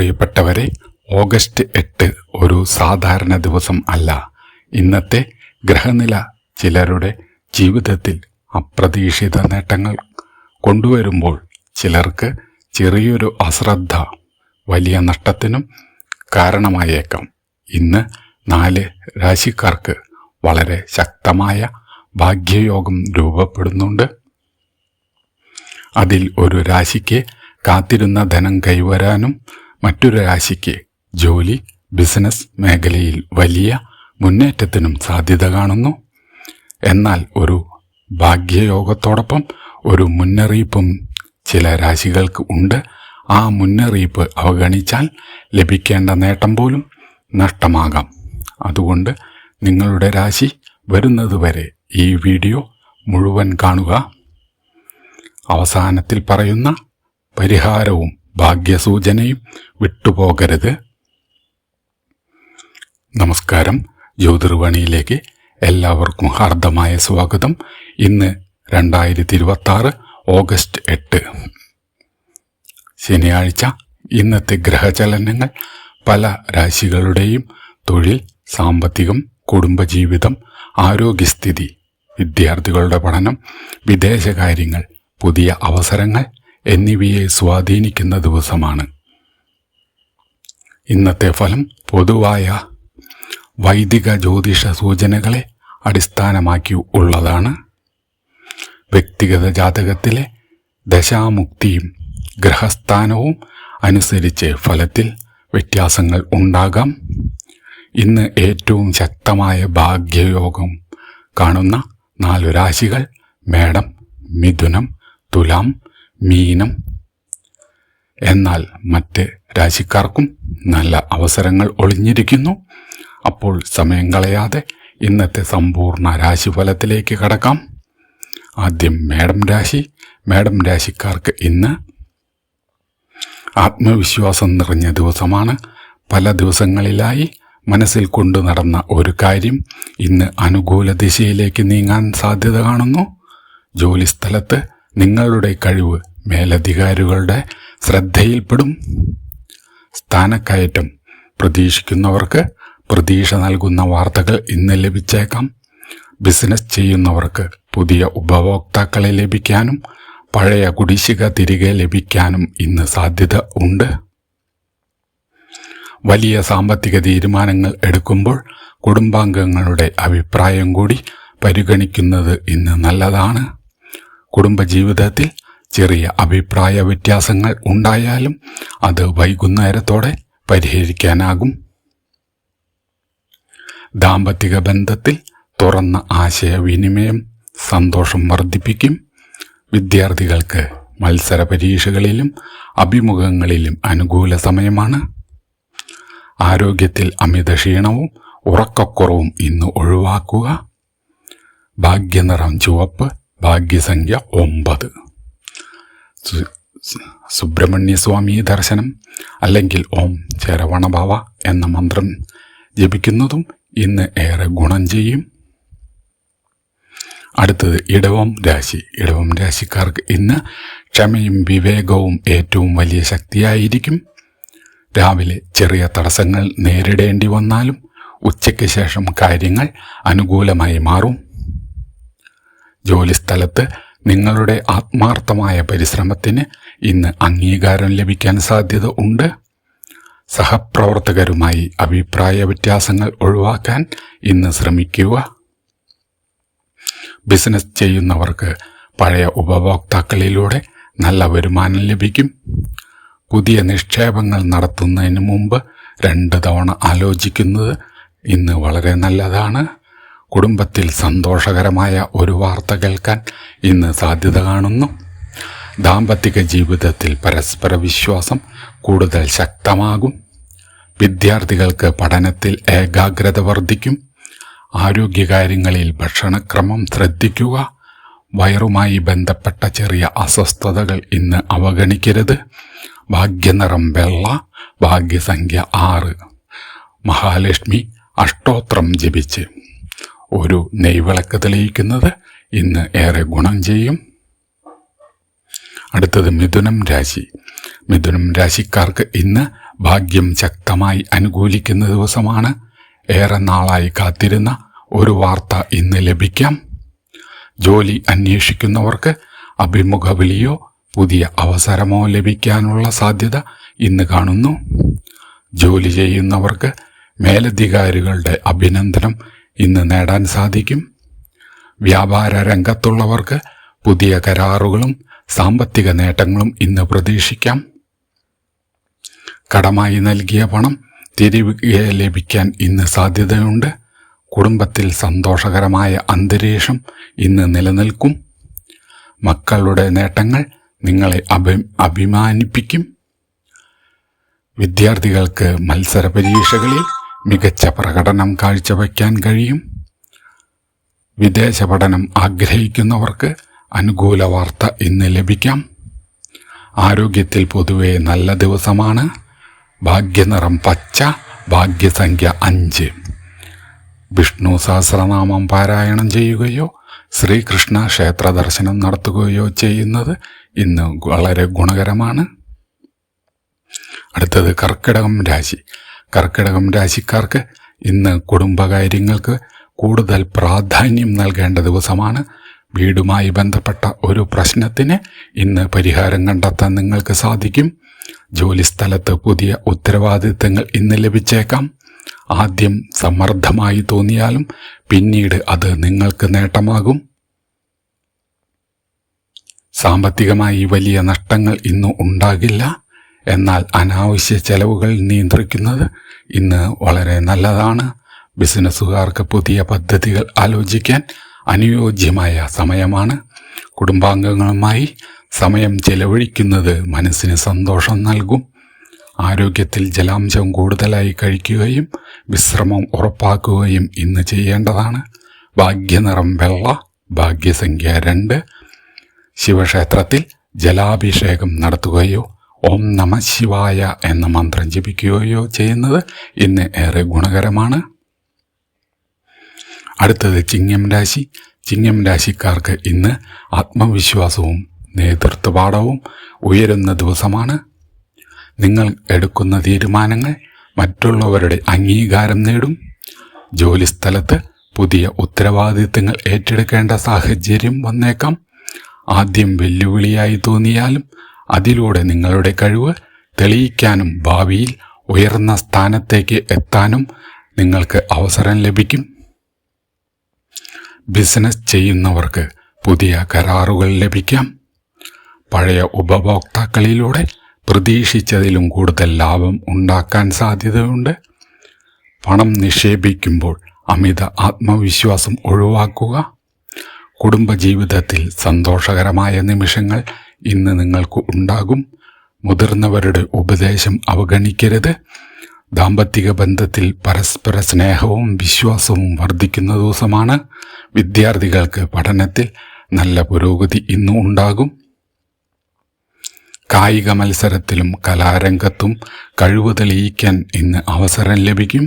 പ്രിയപ്പെട്ടവരെ, ഓഗസ്റ്റ് 8 ഒരു സാധാരണ ദിവസം അല്ല. ഇന്നത്തെ ഗ്രഹനില ചിലരുടെ ജീവിതത്തിൽ അപ്രതീക്ഷിത നേട്ടങ്ങൾ കൊണ്ടുവരുമ്പോൾ ചിലർക്ക് ചെറിയൊരു അശ്രദ്ധ വലിയ നഷ്ടത്തിനും കാരണമായേക്കാം. ഇന്ന് 4 രാശിക്കാർക്ക് വളരെ ശക്തമായ ഭാഗ്യയോഗം രൂപപ്പെടുന്നുണ്ട്. അതിൽ ഒരു രാശിക്ക് കാത്തിരുന്ന ധനം കൈവരാനും മറ്റൊരു രാശിക്ക് ജോലി, ബിസിനസ് മേഖലയിൽ വലിയ മുന്നേറ്റത്തിനും സാധ്യത കാണുന്നു. എന്നാൽ ഒരു ഭാഗ്യയോഗത്തോടൊപ്പം ഒരു മുന്നറിയിപ്പും ചില രാശികൾക്ക് ഉണ്ട്. ആ മുന്നറിയിപ്പ് അവഗണിച്ചാൽ ലഭിക്കേണ്ട നേട്ടം പോലും നഷ്ടമാകാം. അതുകൊണ്ട് നിങ്ങളുടെ രാശി വരുന്നതുവരെ ഈ വീഡിയോ മുഴുവൻ കാണുക. അവസാനത്തിൽ പറയുന്ന പരിഹാരവും ഭാഗ്യസൂചനയും വിട്ടുപോകരുത്. നമസ്കാരം. ജ്യോതിർവാണിയിലേക്ക് എല്ലാവർക്കും ഹാർദമായ സ്വാഗതം. ഇന്ന് 2026 ഓഗസ്റ്റ് 8 ശനിയാഴ്ച. ഇന്നത്തെ ഗ്രഹചലനങ്ങൾ പല രാശികളുടെയും തൊഴിൽ, സാമ്പത്തികം, കുടുംബജീവിതം, ആരോഗ്യസ്ഥിതി, വിദ്യാർത്ഥികളുടെ പഠനം, വിദേശകാര്യങ്ങൾ, പുതിയ അവസരങ്ങൾ എന്നിവയെ സ്വാധീനിക്കുന്ന ദിവസമാണ്. ഇന്നത്തെ ഫലം പൊതുവായ വൈദിക ജ്യോതിഷ സൂചനകളെ അടിസ്ഥാനമാക്കി ഉള്ളതാണ്. വ്യക്തിഗത ജാതകത്തിലെ ദശാമുക്തിയും ഗ്രഹസ്ഥാനവും അനുസരിച്ച് ഫലത്തിൽ വ്യത്യാസങ്ങൾ ഉണ്ടാകാം. ഇന്ന് ഏറ്റവും ശക്തമായ ഭാഗ്യയോഗം കാണുന്ന 4 രാശികൾ മേടം, മിഥുനം, തുലാം, മീനം. എന്നാൽ മറ്റ് രാശിക്കാർക്കും നല്ല അവസരങ്ങൾ ഒളിഞ്ഞിരിക്കുന്നു. അപ്പോൾ സമയം കളയാതെ ഇന്നത്തെ സമ്പൂർണ്ണ രാശിഫലത്തിലേക്ക് കടക്കാം. ആദ്യം മേടം രാശി. മേടം രാശിക്കാർക്ക് ഇന്ന് ആത്മവിശ്വാസം നിറഞ്ഞ ദിവസമാണ്. പല ദിവസങ്ങളിലായി മനസ്സിൽ കൊണ്ടു നടന്ന ഒരു കാര്യം ഇന്ന് അനുകൂല ദിശയിലേക്ക് നീങ്ങാൻ സാധ്യത കാണുന്നു. ജോലിസ്ഥലത്ത് നിങ്ങളുടെ കഴിവ് മേലധികാരികളുടെ ശ്രദ്ധയിൽപ്പെടും. സ്ഥാനക്കയറ്റം പ്രതീക്ഷിക്കുന്നവർക്ക് പ്രതീക്ഷ നൽകുന്ന വാർത്തകൾ ഇന്ന് ലഭിച്ചേക്കാം. ബിസിനസ് ചെയ്യുന്നവർക്ക് പുതിയ ഉപഭോക്താക്കളെ ലഭിക്കാനും പഴയ കുടിശ്ശിക തിരികെ ലഭിക്കാനും ഇന്ന് സാധ്യത ഉണ്ട്. വലിയ സാമ്പത്തിക തീരുമാനങ്ങൾ എടുക്കുമ്പോൾ കുടുംബാംഗങ്ങളുടെ അഭിപ്രായം കൂടി പരിഗണിക്കുന്നത് ഇന്ന് നല്ലതാണ്. കുടുംബജീവിതത്തിൽ ചെറിയ അഭിപ്രായ വ്യത്യാസങ്ങൾ ഉണ്ടായാലും അത് വൈകുന്നേരത്തോടെ പരിഹരിക്കാനാകും. ദാമ്പത്തിക ബന്ധത്തിൽ തുറന്ന ആശയവിനിമയം സന്തോഷം വർദ്ധിപ്പിക്കും. വിദ്യാർത്ഥികൾക്ക് മത്സര പരീക്ഷകളിലും അഭിമുഖങ്ങളിലും അനുകൂല സമയമാണ്. ആരോഗ്യത്തിൽ അമിത ക്ഷീണവും ഉറക്കക്കുറവും ഇന്ന് ഒഴിവാക്കുക. ഭാഗ്യനിറം ചുവപ്പ്. ഭാഗ്യസംഖ്യ 9. സുബ്രഹ്മണ്യസ്വാമി ദർശനം അല്ലെങ്കിൽ ഓം ശരവണഭവ എന്ന മന്ത്രം ജപിക്കുന്നതും ഇന്ന് ഏറെ ഗുണം ചെയ്യും. അടുത്തത് ഇടവം രാശി. ഇടവം രാശിക്കാർക്ക് ഇന്ന് ക്ഷമയും വിവേകവും ഏറ്റവും വലിയ ശക്തിയായിരിക്കും. രാവിലെ ചെറിയ തടസ്സങ്ങൾ നേരിടേണ്ടി വന്നാലും ഉച്ചയ്ക്ക് ശേഷം കാര്യങ്ങൾ അനുകൂലമായി മാറും. ജോലിസ്ഥലത്ത് നിങ്ങളുടെ ആത്മാർത്ഥമായ പരിശ്രമത്തിന് ഇന്ന് അംഗീകാരം ലഭിക്കാൻ സാധ്യത ഉണ്ട്. സഹപ്രവർത്തകരുമായി അഭിപ്രായ വ്യത്യാസങ്ങൾ ഒഴിവാക്കാൻ ഇന്ന് ശ്രമിക്കുക. ബിസിനസ് ചെയ്യുന്നവർക്ക് പഴയ ഉപഭോക്താക്കളിലൂടെ നല്ല വരുമാനം ലഭിക്കും. പുതിയ നിക്ഷേപങ്ങൾ നടത്തുന്നതിന് മുമ്പ് 2 തവണ ആലോചിക്കുന്നത് ഇന്ന് വളരെ നല്ലതാണ്. കുടുംബത്തിൽ സന്തോഷകരമായ ഒരു വാർത്ത കേൾക്കാൻ ഇന്ന് സാധ്യത കാണുന്നു. ദാമ്പത്തിക ജീവിതത്തിൽ പരസ്പര വിശ്വാസം കൂടുതൽ ശക്തമാകും. വിദ്യാർത്ഥികൾക്ക് പഠനത്തിൽ ഏകാഗ്രത വർദ്ധിക്കും. ആരോഗ്യകാര്യങ്ങളിൽ ഭക്ഷണക്രമം ശ്രദ്ധിക്കുക. വയറുമായി ബന്ധപ്പെട്ട ചെറിയ അസ്വസ്ഥതകൾ ഇന്ന് അവഗണിക്കരുത്. ഭാഗ്യനിറം വെള്ള. ഭാഗ്യസംഖ്യ 6. മഹാലക്ഷ്മി അഷ്ടോത്രം ജപിച്ച് ഒരു നെയ്വിളക്ക് തെളിയിക്കുന്നത് ഇന്ന് ഏറെ ഗുണം ചെയ്യും. അടുത്തത് മിഥുനം രാശി. മിഥുനം രാശിക്കാർക്ക് ഇന്ന് ഭാഗ്യം ശക്തമായി അനുകൂലിക്കുന്ന ദിവസമാണ്. ഏറെ നാളായി കാത്തിരുന്ന ഒരു വാർത്ത ഇന്ന് ലഭിക്കാം. ജോലി അന്വേഷിക്കുന്നവർക്ക് അഭിമുഖ വിളിയോ പുതിയ അവസരമോ ലഭിക്കാനുള്ള സാധ്യത ഇന്ന് കാണുന്നു. ജോലി ചെയ്യുന്നവർക്ക് മേലധികാരികളുടെ അഭിനന്ദനം ഇന്ന് നേടാൻ സാധിക്കും. വ്യാപാര രംഗത്തുള്ളവർക്ക് പുതിയ കരാറുകളും സാമ്പത്തിക നേട്ടങ്ങളും ഇന്ന് പ്രതീക്ഷിക്കാം. കടമായി നൽകിയ പണം തിരികെ ലഭിക്കാൻ ഇന്ന് സാധ്യതയുണ്ട്. കുടുംബത്തിൽ സന്തോഷകരമായ അന്തരീക്ഷം ഇന്ന് നിലനിൽക്കും. മക്കളുടെ നേട്ടങ്ങൾ നിങ്ങളെ അഭിമാനിപ്പിക്കും. വിദ്യാർത്ഥികൾക്ക് മത്സര പരീക്ഷകളിൽ മികച്ച പ്രകടനം കാഴ്ചവയ്ക്കാൻ കഴിയും. വിദേശ പഠനം ആഗ്രഹിക്കുന്നവർക്ക് അനുകൂല വാർത്ത ഇന്ന് ലഭിക്കാം. ആരോഗ്യത്തിൽ പൊതുവെ നല്ല ദിവസമാണ്. ഭാഗ്യനിറം പച്ച, ഭാഗ്യസംഖ്യ 5. വിഷ്ണു സഹസ്രനാമം പാരായണം ചെയ്യുകയോ ശ്രീകൃഷ്ണ ക്ഷേത്ര ദർശനം നടത്തുകയോ ചെയ്യുന്നത് ഇന്ന് വളരെ ഗുണകരമാണ്. അടുത്തത് കർക്കിടകം രാശി. കർക്കിടകം രാശിക്കാർക്ക് ഇന്ന് കുടുംബകാര്യങ്ങൾക്ക് കൂടുതൽ പ്രാധാന്യം നൽകേണ്ട ദിവസമാണ്. വീടുമായി ബന്ധപ്പെട്ട ഒരു പ്രശ്നത്തിന് ഇന്ന് പരിഹാരം കണ്ടെത്താൻ നിങ്ങൾക്ക് സാധിക്കും. ജോലിസ്ഥലത്ത് പുതിയ ഉത്തരവാദിത്തങ്ങൾ ഇന്ന് ലഭിച്ചേക്കാം. ആദ്യം സമ്മർദ്ദമായി തോന്നിയാലും പിന്നീട് അത് നിങ്ങൾക്ക് നേട്ടമാകും. സാമ്പത്തികമായി വലിയ നഷ്ടങ്ങൾ ഇന്ന് ഉണ്ടാകില്ല. എന്നാൽ അനാവശ്യ ചെലവുകൾ നിയന്ത്രിക്കുന്നത് ഇന്ന് വളരെ നല്ലതാണ്. ബിസിനസ്സുകാർക്ക് പുതിയ പദ്ധതികൾ ആലോചിക്കാൻ അനുയോജ്യമായ സമയമാണ്. കുടുംബാംഗങ്ങളുമായി സമയം ചെലവഴിക്കുന്നത് മനസ്സിന് സന്തോഷം നൽകും. ആരോഗ്യത്തിൽ ജലാംശം കൂടുതലായി കഴിക്കുകയും വിശ്രമം ഉറപ്പാക്കുകയും ഇന്ന് ചെയ്യേണ്ടതാണ്. ഭാഗ്യനിറം വെള്ള, ഭാഗ്യസംഖ്യ 2. ശിവക്ഷേത്രത്തിൽ ജലാഭിഷേകം നടത്തുകയോ ഓം നമ ശിവായ എന്ന മന്ത്രം ജപിക്കുകയോ ചെയ്യുന്നത് ഇന്ന് ഏറെ ഗുണകരമാണ്. അടുത്തത് ചിങ്ങം രാശി. ചിങ്ങം രാശിക്കാർക്ക് ഇന്ന് ആത്മവിശ്വാസവും നേതൃത്വപാഠവും ഉയരുന്ന ദിവസമാണ്. നിങ്ങൾ എടുക്കുന്ന തീരുമാനങ്ങൾ മറ്റുള്ളവരുടെ അംഗീകാരം നേടും. ജോലിസ്ഥലത്ത് പുതിയ ഉത്തരവാദിത്തങ്ങൾ ഏറ്റെടുക്കേണ്ട സാഹചര്യം വന്നേക്കാം. ആദ്യം വെല്ലുവിളിയായി തോന്നിയാലും അതിലൂടെ നിങ്ങളുടെ കഴിവ് തെളിയിക്കാനും ഭാവിയിൽ ഉയർന്ന സ്ഥാനത്തേക്ക് എത്താനും നിങ്ങൾക്ക് അവസരം ലഭിക്കും. ബിസിനസ് ചെയ്യുന്നവർക്ക് പുതിയ കരാറുകൾ ലഭിക്കാം. പഴയ ഉപഭോക്താക്കളിലൂടെ പ്രതീക്ഷിച്ചതിലും കൂടുതൽ ലാഭം ഉണ്ടാക്കാൻ സാധ്യതയുണ്ട്. പണം നിക്ഷേപിക്കുമ്പോൾ അമിത ആത്മവിശ്വാസം ഒഴിവാക്കുക. കുടുംബജീവിതത്തിൽ സന്തോഷകരമായ നിമിഷങ്ങൾ ഇന്ന് നിങ്ങൾക്ക് ഉണ്ടാകും. മുതിർന്നവരുടെ ഉപദേശം അവഗണിക്കരുത്. ദാമ്പത്തിക ബന്ധത്തിൽ പരസ്പര സ്നേഹവും വിശ്വാസവും വർദ്ധിക്കുന്ന ദിവസമാണ്. വിദ്യാർത്ഥികൾക്ക് പഠനത്തിൽ നല്ല പുരോഗതി ഇന്ന് ഉണ്ടാകും. കായിക മത്സരത്തിലും കലാരംഗത്തും കഴിവ് തെളിയിക്കാൻ ഇന്ന് അവസരം ലഭിക്കും.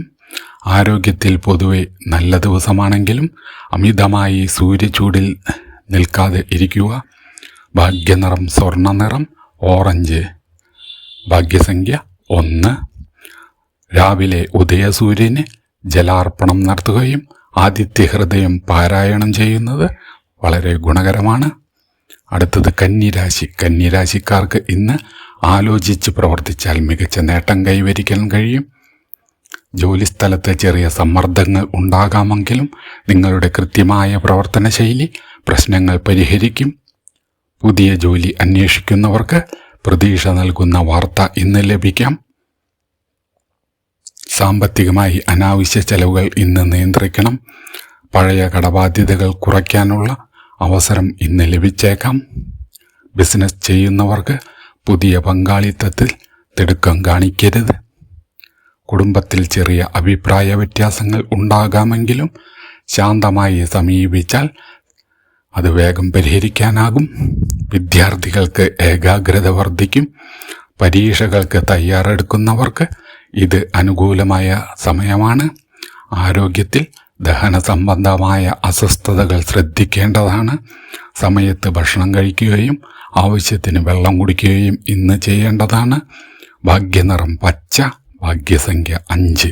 ആരോഗ്യത്തിൽ പൊതുവെ നല്ല ദിവസമാണെങ്കിലും അമിതമായി സൂര്യചൂടിൽ നിൽക്കാതെ ഇരിക്കുക. ഭാഗ്യനിറം സ്വർണ്ണ നിറം, ഓറഞ്ച്. ഭാഗ്യസംഖ്യ 1. രാവിലെ ഉദയസൂര്യന് ജലാർപ്പണം നടത്തുകയും ആദിത്യഹൃദയം പാരായണം ചെയ്യുന്നത് വളരെ ഗുണകരമാണ്. അടുത്തത് കന്നിരാശി. കന്നിരാശിക്കാർക്ക് ഇന്ന് ആലോചിച്ച് പ്രവർത്തിച്ചാൽ മികച്ച നേട്ടം കൈവരിക്കാൻ കഴിയും. ജോലിസ്ഥലത്ത് ചെറിയ സമ്മർദ്ദങ്ങൾ ഉണ്ടാകാമെങ്കിലും നിങ്ങളുടെ കൃത്യമായ പ്രവർത്തന ശൈലി പ്രശ്നങ്ങൾ പരിഹരിക്കും. പുതിയ ജോലി അന്വേഷിക്കുന്നവർക്ക് പ്രതീക്ഷ നൽകുന്ന വാർത്ത ഇന്ന് ലഭിക്കാം. സാമ്പത്തികമായി അനാവശ്യ ചെലവുകൾ ഇന്ന് നിയന്ത്രിക്കണം. പഴയ കടബാധ്യതകൾ കുറയ്ക്കാനുള്ള അവസരം ഇന്ന് ലഭിച്ചേക്കാം. ബിസിനസ് ചെയ്യുന്നവർക്ക് പുതിയ പങ്കാളിത്തത്തിൽ തിടുക്കം കാണിക്കരുത്. കുടുംബത്തിൽ ചെറിയ അഭിപ്രായ വ്യത്യാസങ്ങൾ ഉണ്ടാകാമെങ്കിലും ശാന്തമായി സമീപിച്ചാൽ അത് വേഗം പരിഹരിക്കാനാകും. വിദ്യാർത്ഥികൾക്ക് ഏകാഗ്രത വർദ്ധിക്കും. പരീക്ഷകൾക്ക് തയ്യാറെടുക്കുന്നവർക്ക് ഇത് അനുകൂലമായ സമയമാണ്. ആരോഗ്യത്തിൽ ദഹന സംബന്ധമായ അസ്വസ്ഥതകൾ ശ്രദ്ധിക്കേണ്ടതാണ്. സമയത്ത് ഭക്ഷണം കഴിക്കുകയും ആവശ്യത്തിന് വെള്ളം കുടിക്കുകയും ഇന്ന് ചെയ്യേണ്ടതാണ്. ഭാഗ്യനിറം പച്ച, ഭാഗ്യസംഖ്യ 5.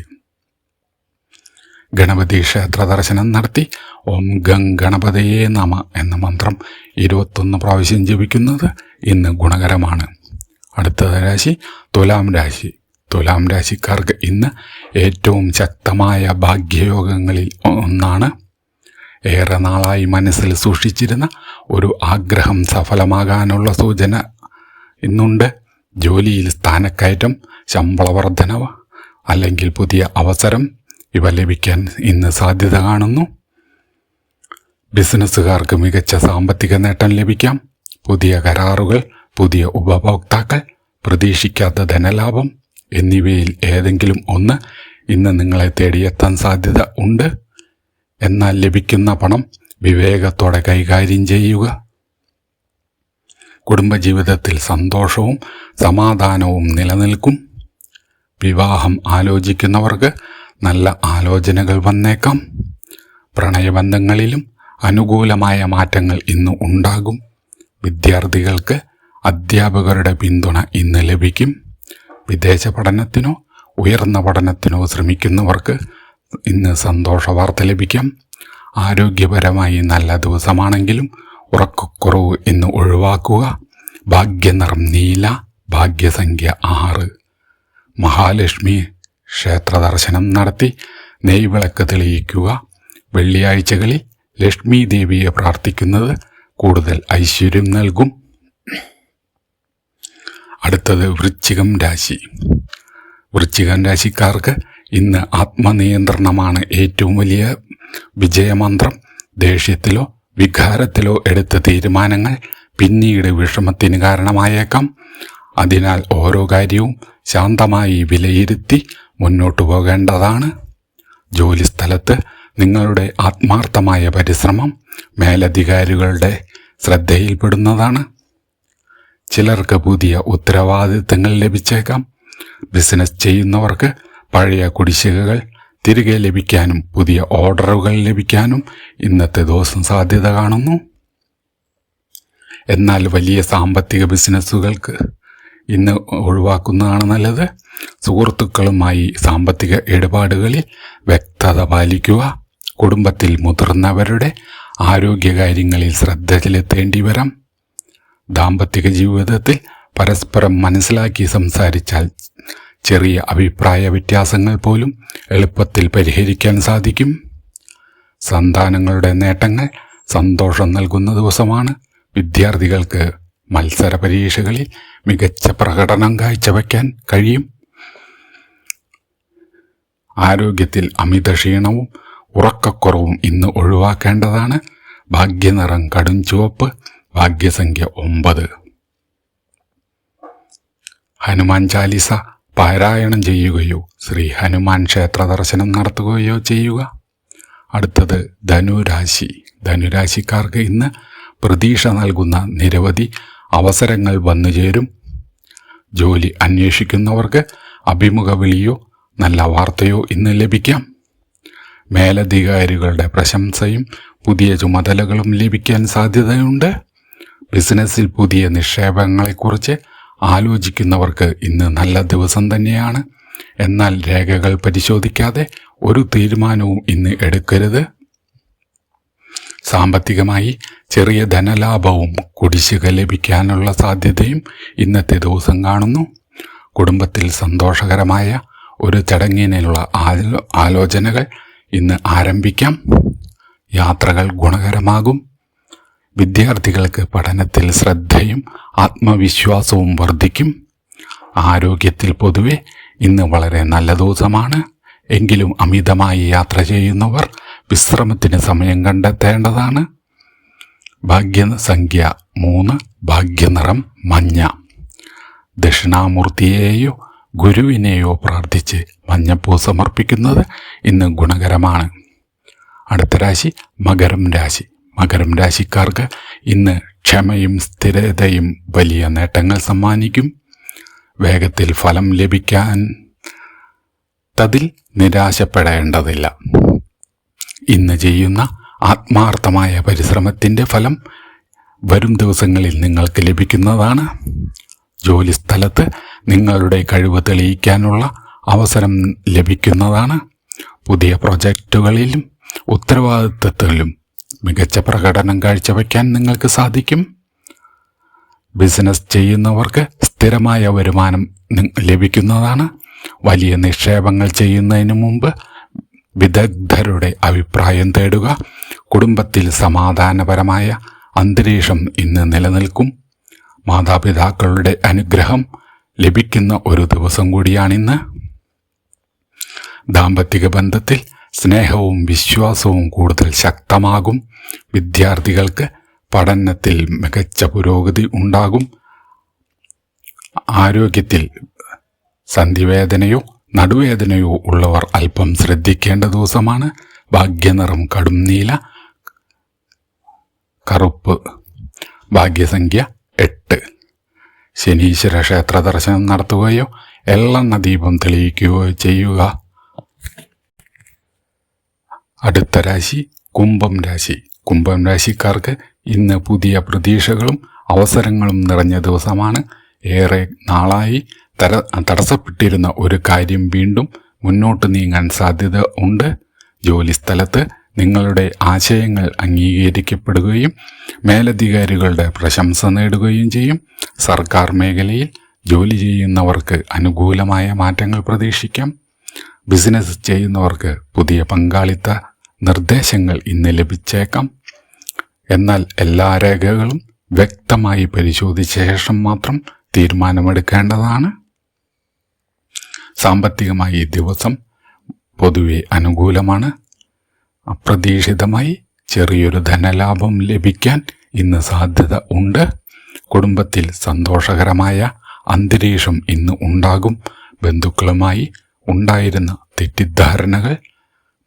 ഗണപതി ക്ഷേത്ര ദർശനം നടത്തി ഓം ഗം ഗണപതയേ നമ എന്ന മന്ത്രം 21 പ്രാവശ്യം ജപിക്കുന്നത് ഇന്ന് ഗുണകരമാണ്. അടുത്ത രാശി തുലാം രാശി. തുലാം രാശിക്കാർക്ക് ഇന്ന് ഏറ്റവും ശക്തമായ ഭാഗ്യയോഗങ്ങളിൽ ഒന്നാണ്. ഏറെ നാളായി മനസ്സിൽ സൂക്ഷിച്ചിരുന്ന ഒരു ആഗ്രഹം സഫലമാകാനുള്ള സൂചന ഇന്നുണ്ട്. ജോലിയിൽ സ്ഥാനക്കയറ്റം, ശമ്പള വർധനവ് അല്ലെങ്കിൽ പുതിയ അവസരം ഇവ ലഭിക്കാൻ ഇന്ന് സാധ്യത കാണുന്നു. ബിസിനസ്സുകാർക്ക് മികച്ച സാമ്പത്തിക നേട്ടം ലഭിക്കാം. പുതിയ കരാറുകൾ, പുതിയ ഉപഭോക്താക്കൾ, പ്രതീക്ഷിക്കാത്ത ധനലാഭം എന്നിവയിൽ ഏതെങ്കിലും ഒന്ന് ഇന്ന് നിങ്ങളെ തേടിയെത്താൻ സാധ്യത ഉണ്ട്. എന്നാൽ ലഭിക്കുന്ന പണം വിവേകത്തോടെ കൈകാര്യം ചെയ്യുക. കുടുംബജീവിതത്തിൽ സന്തോഷവും സമാധാനവും നിലനിൽക്കും. വിവാഹം ആലോചിക്കുന്നവർക്ക് നല്ല ആലോചനകൾ വന്നേക്കാം. പ്രണയബന്ധങ്ങളിലും അനുകൂലമായ മാറ്റങ്ങൾ ഇന്ന് ഉണ്ടാകും. വിദ്യാർത്ഥികൾക്ക് അധ്യാപകരുടെ പിന്തുണ ഇന്ന് ലഭിക്കും. വിദേശ പഠനത്തിനോ ഉയർന്ന പഠനത്തിനോ ശ്രമിക്കുന്നവർക്ക് ഇന്ന് സന്തോഷ വാർത്ത ലഭിക്കാം. ആരോഗ്യപരമായി നല്ല ദിവസമാണെങ്കിലും ഉറക്കക്കുറവ് ഇന്ന് ഒഴിവാക്കുക. ഭാഗ്യനിറം നീല, ഭാഗ്യസംഖ്യ 6. മഹാലക്ഷ്മി ക്ഷേത്ര ദർശനം നടത്തി നെയ്വിളക്ക് തെളിയിക്കുക. വെള്ളിയാഴ്ചകളിൽ ലക്ഷ്മി ദേവിയെ പ്രാർത്ഥിക്കുന്നത് കൂടുതൽ ഐശ്വര്യം നൽകും. അടുത്തത് വൃശ്ചികം രാശി. വൃശ്ചികം രാശിക്കാർക്ക് ഇന്ന് ആത്മനിയന്ത്രണമാണ് ഏറ്റവും വലിയ വിജയമന്ത്രം. ദേഷ്യത്തിലോ വികാരത്തിലോ എടുത്ത തീരുമാനങ്ങൾ പിന്നീട് വിഷമത്തിന് കാരണമായേക്കാം. അതിനാൽ ഓരോ കാര്യവും ശാന്തമായി വിലയിരുത്തി മുന്നോട്ടു പോകേണ്ടതാണ്. ജോലിസ്ഥലത്ത് നിങ്ങളുടെ ആത്മാർത്ഥമായ പരിശ്രമം മേലധികാരികളുടെ ശ്രദ്ധയിൽപ്പെടുന്നതാണ്. ചിലർക്ക് പുതിയ ഉത്തരവാദിത്തങ്ങൾ ലഭിച്ചേക്കാം. ബിസിനസ് ചെയ്യുന്നവർക്ക് പഴയ കുടിശ്ശികകൾ തിരികെ ലഭിക്കാനും പുതിയ ഓർഡറുകൾ ലഭിക്കാനും ഇന്നത്തെ ദിവസം സാധ്യത കാണുന്നു. എന്നാൽ വലിയ സാമ്പത്തിക ബിസിനസ്സുകൾക്ക് ഇന്ന് ഒഴിവാക്കുന്നതാണ് നല്ലത്. സുഹൃത്തുക്കളുമായി സാമ്പത്തിക ഇടപാടുകളിൽ വ്യക്തത പാലിക്കുക. കുടുംബത്തിൽ മുതിർന്നവരുടെ ആരോഗ്യകാര്യങ്ങളിൽ ശ്രദ്ധ ചെലുത്തേണ്ടി വരാം. ദാമ്പത്തിക ജീവിതത്തിൽ പരസ്പരം മനസ്സിലാക്കി സംസാരിച്ചാൽ ചെറിയ അഭിപ്രായ വ്യത്യാസങ്ങൾ പോലും എളുപ്പത്തിൽ പരിഹരിക്കാൻ സാധിക്കും. സന്താനങ്ങളുടെ നേട്ടങ്ങൾ സന്തോഷം നൽകുന്ന ദിവസമാണ്. വിദ്യാർത്ഥികൾക്ക് മത്സര പരീക്ഷകളിൽ മികച്ച പ്രകടനം കാഴ്ചവെക്കാൻ കഴിയും. ആരോഗ്യത്തിൽ അമിത ക്ഷീണവും ഉറക്കക്കുറവും ഇന്ന് ഒഴിവാക്കേണ്ടതാണ്. ഭാഗ്യനിറം കടും ചുവപ്പ്, ഭാഗ്യസംഖ്യ 9. ഹനുമാൻ ചാലിസ പാരായണം ചെയ്യുകയോ ശ്രീ ഹനുമാൻ ക്ഷേത്ര ദർശനം നടത്തുകയോ ചെയ്യുക. അടുത്തത് ധനുരാശി. ധനുരാശിക്കാർക്ക് ഇന്ന് പ്രതീക്ഷ നൽകുന്ന നിരവധി അവസരങ്ങൾ വന്നുചേരും. ജോലി അന്വേഷിക്കുന്നവർക്ക് അഭിമുഖ വിളിയോ നല്ല വാർത്തയോ ഇന്ന് ലഭിക്കാം. മേലധികാരികളുടെ പ്രശംസയും പുതിയ ചുമതലകളും ലഭിക്കാൻ സാധ്യതയുണ്ട്. ബിസിനസ്സിൽ പുതിയ നിക്ഷേപങ്ങളെക്കുറിച്ച് ആലോചിക്കുന്നവർക്ക് ഇന്ന് നല്ല ദിവസം തന്നെയാണ്. എന്നാൽ രേഖകൾ പരിശോധിക്കാതെ ഒരു തീരുമാനവും ഇന്ന് എടുക്കരുത്. സാമ്പത്തികമായി ചെറിയ ധനലാഭവും കുടിശ്ശിക ലഭിക്കാനുള്ള സാധ്യതയും ഇന്നത്തെ ദിവസം കാണുന്നു. കുടുംബത്തിൽ സന്തോഷകരമായ ഒരു ചടങ്ങിനുള്ള ആലോചനകൾ ഇന്ന് ആരംഭിക്കാം. യാത്രകൾ ഗുണകരമാകും. വിദ്യാർത്ഥികൾക്ക് പഠനത്തിൽ ശ്രദ്ധയും ആത്മവിശ്വാസവും വർദ്ധിക്കും. ആരോഗ്യത്തിൽ പൊതുവെ ഇന്ന് വളരെ നല്ല ദിവസമാണ്. എങ്കിലും അമിതമായി യാത്ര ചെയ്യുന്നവർ വിശ്രമത്തിന് സമയം കണ്ടെത്തേണ്ടതാണ്. ഭാഗ്യസംഖ്യ 3, ഭാഗ്യനിറം മഞ്ഞ. ദക്ഷിണാമൂർത്തിയെയോ ഗുരുവിനെയോ പ്രാർത്ഥിച്ച് മഞ്ഞപ്പൂ സമർപ്പിക്കുന്നത് ഇന്ന് ഗുണകരമാണ്. അടുത്ത രാശി മകരം രാശി. മകരം രാശിക്കാർക്ക് ഇന്ന് ക്ഷമയും സ്ഥിരതയും വലിയ നേട്ടങ്ങൾ സമ്മാനിക്കും. വേഗത്തിൽ ഫലം ലഭിക്കാൻ തതിൽ നിരാശപ്പെടേണ്ടതില്ല. ഇന്ന് ചെയ്യുന്ന ആത്മാർത്ഥമായ പരിശ്രമത്തിൻ്റെ ഫലം വരും ദിവസങ്ങളിൽ നിങ്ങൾക്ക് ലഭിക്കുന്നതാണ്. ജോലിസ്ഥലത്ത് നിങ്ങളുടെ കഴിവ് തെളിയിക്കാനുള്ള അവസരം ലഭിക്കുന്നതാണ്. പുതിയ പ്രൊജക്റ്റുകളിലും ഉത്തരവാദിത്തത്തിലും മികച്ച പ്രകടനം കാഴ്ചവെക്കാൻ നിങ്ങൾക്ക് സാധിക്കും. ബിസിനസ് ചെയ്യുന്നവർക്ക് സ്ഥിരമായ വരുമാനം ലഭിക്കുന്നതാണ്. വലിയ നിക്ഷേപങ്ങൾ ചെയ്യുന്നതിന് മുമ്പ് വിദഗ്ധരുടെ അഭിപ്രായം തേടുക. കുടുംബത്തിൽ സമാധാനപരമായ അന്തരീക്ഷം ഇന്ന് നിലനിൽക്കും. മാതാപിതാക്കളുടെ അനുഗ്രഹം ലഭിക്കുന്ന ഒരു ദിവസം കൂടിയാണിന്ന്. ദാമ്പത്തിക ബന്ധത്തിൽ സ്നേഹവും വിശ്വാസവും കൂടുതൽ ശക്തമാകും. വിദ്യാർത്ഥികൾക്ക് പഠനത്തിൽ മികച്ച പുരോഗതി ഉണ്ടാകും. ആരോഗ്യത്തിൽ സന്ധിവേദനയോ നടുവേദനയോ ഉള്ളവർ അല്പം ശ്രദ്ധിക്കേണ്ട ദിവസമാണ്. ഭാഗ്യനിറം കടും നീല, കറുപ്പ്. ഭാഗ്യസംഖ്യ 8. ശനീശ്വര ക്ഷേത്ര ദർശനം നടത്തുകയോ എള്ളെണ്ണ ദീപം തെളിയിക്കുകയോ ചെയ്യുക. അടുത്ത രാശി കുംഭം രാശി. കുംഭം രാശിക്കാർക്ക് ഇന്ന് പുതിയ പ്രതീക്ഷകളും അവസരങ്ങളും നിറഞ്ഞ ദിവസമാണ്. ഏറെ നാളായി തടസ്സപ്പെട്ടിരുന്ന ഒരു കാര്യം വീണ്ടും മുന്നോട്ട് നീങ്ങാൻ സാധ്യത ഉണ്ട്. ജോലിസ്ഥലത്ത് നിങ്ങളുടെ ആശയങ്ങൾ അംഗീകരിക്കപ്പെടുകയും മേലധികാരികളുടെ പ്രശംസ നേടുകയും ചെയ്യും. സർക്കാർ മേഖലയിൽ ജോലി ചെയ്യുന്നവർക്ക് അനുകൂലമായ മാറ്റങ്ങൾ പ്രതീക്ഷിക്കാം. ബിസിനസ് ചെയ്യുന്നവർക്ക് പുതിയ പങ്കാളിത്ത നിർദ്ദേശങ്ങൾ ഇന്ന് ലഭിച്ചേക്കാം. എന്നാൽ എല്ലാ രേഖകളും വ്യക്തമായി പരിശോധിച്ച ശേഷം മാത്രം തീരുമാനമെടുക്കേണ്ടതാണ്. സാമ്പത്തികമായി ഈ ദിവസം പൊതുവെ അനുകൂലമാണ്. അപ്രതീക്ഷിതമായി ചെറിയൊരു ധനലാഭം ലഭിക്കാൻ ഇന്ന് സാധ്യത ഉണ്ട്. കുടുംബത്തിൽ സന്തോഷകരമായ അന്തരീക്ഷം ഇന്ന് ഉണ്ടാകും. ബന്ധുക്കളുമായി ഉണ്ടായിരുന്ന തെറ്റിദ്ധാരണകൾ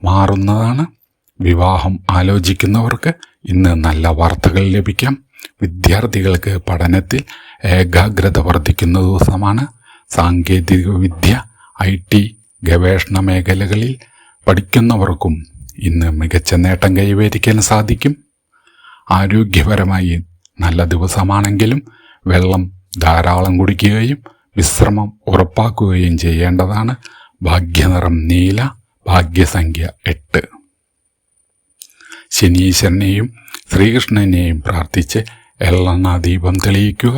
മാറുന്നതാണ്. വിവാഹം ആലോചിക്കുന്നവർക്ക് ഇന്ന് നല്ല വാർത്തകൾ ലഭിക്കാം. വിദ്യാർത്ഥികൾക്ക് പഠനത്തിൽ ഏകാഗ്രത വർദ്ധിക്കുന്ന ദിവസമാണ്. സാങ്കേതിക വിദ്യ, IT, ഗവേഷണ മേഖലകളിൽ പഠിക്കുന്നവർക്കും ഇന്ന് മികച്ച നേട്ടം കൈവരിക്കാൻ സാധിക്കും. ആരോഗ്യപരമായി നല്ല ദിവസമാണെങ്കിലും വെള്ളം ധാരാളം കുടിക്കുകയും വിശ്രമം ഉറപ്പാക്കുകയും ചെയ്യേണ്ടതാണ്. ഭാഗ്യനിറം നീല, ഭാഗ്യസംഖ്യ 8. ശനീശ്വരനെയും ശ്രീകൃഷ്ണനെയും പ്രാർത്ഥിച്ച് എള്ളെണ്ണ ദീപം തെളിയിക്കുക.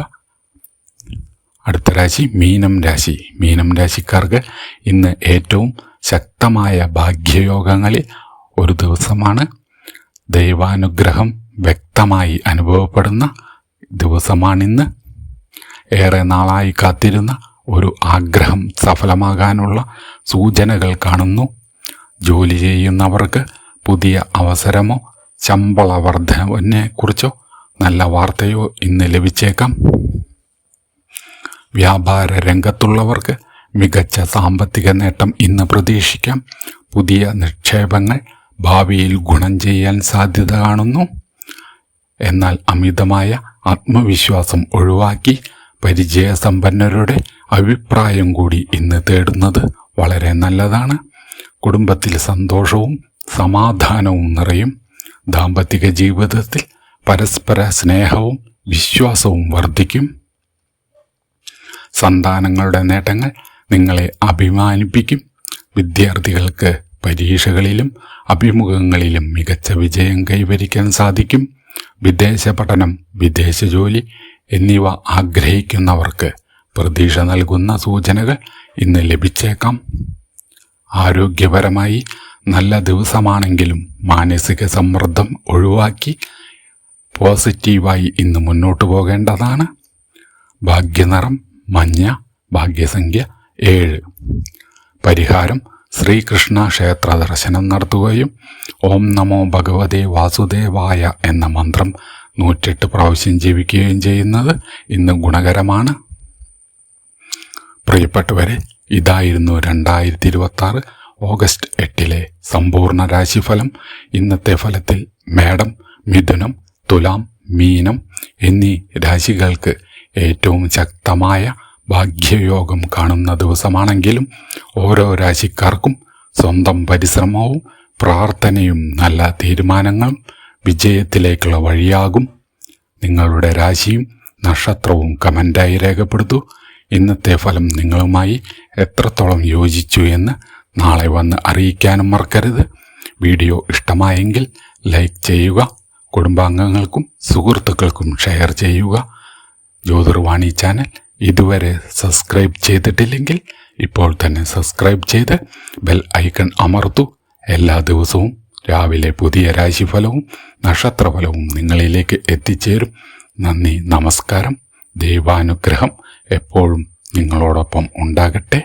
അടുത്ത രാശി മീനം രാശി. മീനം രാശിക്കാർക്ക് ഇന്ന് ഏറ്റവും ശക്തമായ ഭാഗ്യയോഗങ്ങളിൽ ഒരു ദിവസമാണ്. ദൈവാനുഗ്രഹം വ്യക്തമായി അനുഭവപ്പെടുന്ന ദിവസമാണിന്ന്. ഏറെ നാളായി കാത്തിരുന്ന ഒരു ആഗ്രഹം സഫലമാകാനുള്ള സൂചനകൾ കാണുന്നു. ജോലി ചെയ്യുന്നവർക്ക് പുതിയ അവസരമോ ശമ്പള വർധനവിനെ കുറിച്ചോ നല്ല വാർത്തയോ ഇന്ന് ലഭിച്ചേക്കാം. വ്യാപാര രംഗത്തുള്ളവർക്ക് മികച്ച സാമ്പത്തിക നേട്ടം ഇന്ന് പ്രതീക്ഷിക്കാം. പുതിയ നിക്ഷേപങ്ങൾ ഭാവിയിൽ ഗുണം ചെയ്യാൻ സാധ്യത കാണുന്നു. എന്നാൽ അമിതമായ ആത്മവിശ്വാസം ഒഴിവാക്കി പരിചയസമ്പന്നരുടെ അഭിപ്രായം കൂടി ഇന്ന് തേടുന്നത് വളരെ നല്ലതാണ്. കുടുംബത്തിൽ സന്തോഷവും സമാധാനവും നിറയും. ദാമ്പത്തിക ജീവിതത്തിൽ പരസ്പര സ്നേഹവും വിശ്വാസവും വർദ്ധിക്കും. സന്താനങ്ങളുടെ നേട്ടങ്ങൾ നിങ്ങളെ അഭിമാനിപ്പിക്കും. വിദ്യാർത്ഥികൾക്ക് പരീക്ഷകളിലും അഭിമുഖങ്ങളിലും മികച്ച വിജയം കൈവരിക്കാൻ സാധിക്കും. വിദേശ പഠനം, വിദേശ ജോലി എന്നിവ ആഗ്രഹിക്കുന്നവർക്ക് പ്രതീക്ഷ നൽകുന്ന സൂചനകൾ ഇന്ന് ലഭിച്ചേക്കാം. ആരോഗ്യപരമായി നല്ല ദിവസമാണെങ്കിലും മാനസിക സമ്മർദ്ദം ഒഴിവാക്കി പോസിറ്റീവായി ഇന്ന് മുന്നോട്ട് പോകേണ്ടതാണ്. ഭാഗ്യനിറം മഞ്ഞ, ഭാഗ്യസംഖ്യ 7. പരിഹാരം: ശ്രീകൃഷ്ണ ക്ഷേത്ര ദർശനം നടത്തുകയും ഓം നമോ ഭഗവതേ വാസുദേവായ എന്ന മന്ത്രം 108 പ്രാവശ്യം ജപിക്കുകയും ചെയ്യുന്നത് ഇന്ന് ഗുണകരമാണ്. പ്രിയപ്പെട്ടവരെ, ഇതായിരുന്നു 2026 ഓഗസ്റ്റ് 8 സമ്പൂർണ്ണ രാശിഫലം. ഇന്നത്തെ ഫലത്തിൽ മേടം, മിഥുനം, തുലാം, മീനം എന്നീ രാശികൾക്ക് ഏറ്റവും ശക്തമായ ഭാഗ്യയോഗം കാണുന്ന ദിവസമാണെങ്കിലും ഓരോ രാശിക്കാർക്കും സ്വന്തം പരിശ്രമവും പ്രാർത്ഥനയും നല്ല തീരുമാനങ്ങളും വിജയത്തിലേക്കുള്ള വഴിയാകും. നിങ്ങളുടെ രാശിയും നക്ഷത്രവും കമൻ്റായി രേഖപ്പെടുത്തൂ. ഇന്നത്തെ ഫലം നിങ്ങളുമായി എത്രത്തോളം യോജിച്ചു എന്ന് നാളെ വന്ന് അറിയിക്കാനും മറക്കരുത്. വീഡിയോ ഇഷ്ടമായെങ്കിൽ ലൈക്ക് ചെയ്യുക, കുടുംബാംഗങ്ങൾക്കും സുഹൃത്തുക്കൾക്കും ഷെയർ ചെയ്യുക. ജ്യോതിർവാണി ചാനൽ ഇതുവരെ സബ്സ്ക്രൈബ് ചെയ്തിട്ടില്ലെങ്കിൽ ഇപ്പോൾ തന്നെ സബ്സ്ക്രൈബ് ചെയ്ത് ബെൽ ഐക്കൺ അമർത്തൂ. എല്ലാ ദിവസവും രാവിലെ പുതിയ രാശിഫലവും നക്ഷത്രഫലവും നിങ്ങളിലേക്ക് എത്തിച്ചേരും. നന്ദി, നമസ്കാരം. ദൈവാനുഗ്രഹം എപ്പോഴും നിങ്ങളോടൊപ്പം ഉണ്ടാകട്ടെ.